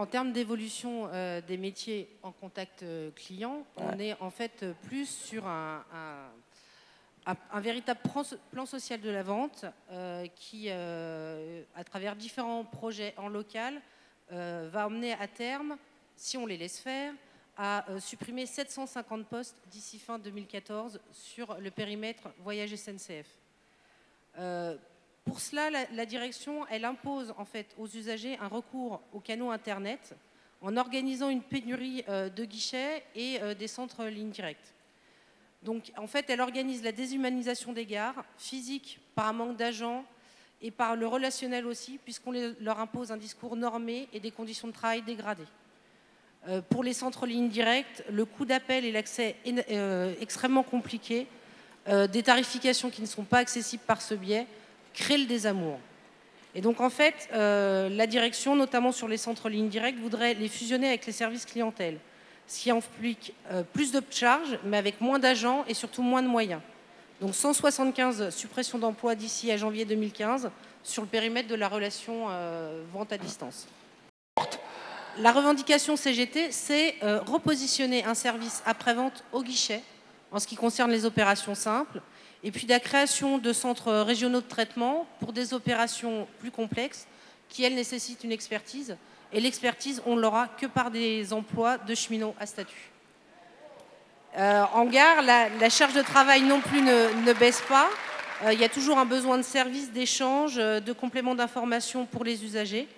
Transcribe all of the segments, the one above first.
en termes d'évolution des métiers en contact client, on est en fait plus sur un véritable plan social de la vente qui, à travers différents projets en local, va emmener à terme, si on les laisse faire, à supprimer 750 postes d'ici fin 2014 sur le périmètre voyage SNCF. Pour cela, la direction, elle impose en fait aux usagers un recours aux canaux Internet en organisant une pénurie de guichets et des centres lignes directes. Donc, en fait, elle organise la déshumanisation des gares, physique par un manque d'agents et par le relationnel aussi, puisqu'on leur impose un discours normé et des conditions de travail dégradées. Pour les centres lignes directes, le coût d'appel et l'accès extrêmement compliqué, des tarifications qui ne sont pas accessibles par ce biais, créent le désamour. Et donc, en fait, la direction, notamment sur les centres lignes directes, voudrait les fusionner avec les services clientèle, ce qui implique plus de charges, mais avec moins d'agents et surtout moins de moyens. Donc 175 suppressions d'emplois d'ici à janvier 2015 sur le périmètre de la relation vente à distance. La revendication CGT, c'est repositionner un service après-vente au guichet en ce qui concerne les opérations simples, et puis la création de centres régionaux de traitement pour des opérations plus complexes qui, elles, nécessitent une expertise. Et l'expertise, on ne l'aura que par des emplois de cheminots à statut. En gare, la charge de travail non plus ne baisse pas. Il y a toujours un besoin de services, d'échanges, de compléments d'information pour les usagers.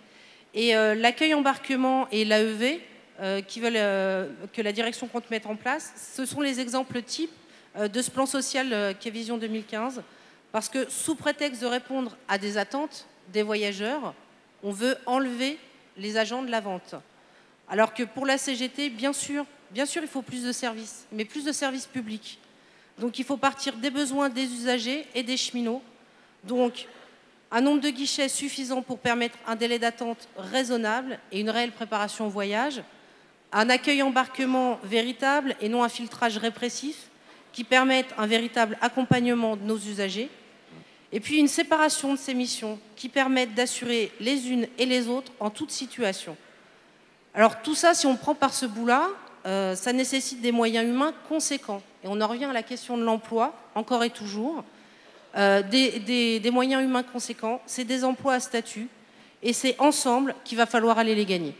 Et l'accueil embarquement et l'AEV, que la direction compte mettre en place, ce sont les exemples types de ce plan social qu'est Vision 2015. Parce que sous prétexte de répondre à des attentes des voyageurs, on veut enlever les agents de la vente. Alors que pour la CGT, bien sûr, il faut plus de services, mais plus de services publics. Donc il faut partir des besoins des usagers et des cheminots. Donc un nombre de guichets suffisant pour permettre un délai d'attente raisonnable et une réelle préparation au voyage, un accueil embarquement véritable et non un filtrage répressif qui permette un véritable accompagnement de nos usagers, et puis une séparation de ces missions qui permettent d'assurer les unes et les autres en toute situation. Alors tout ça, si on prend par ce bout-là, ça nécessite des moyens humains conséquents. Et on en revient à la question de l'emploi, encore et toujours. Des moyens humains conséquents, c'est des emplois à statut, et c'est ensemble qu'il va falloir aller les gagner.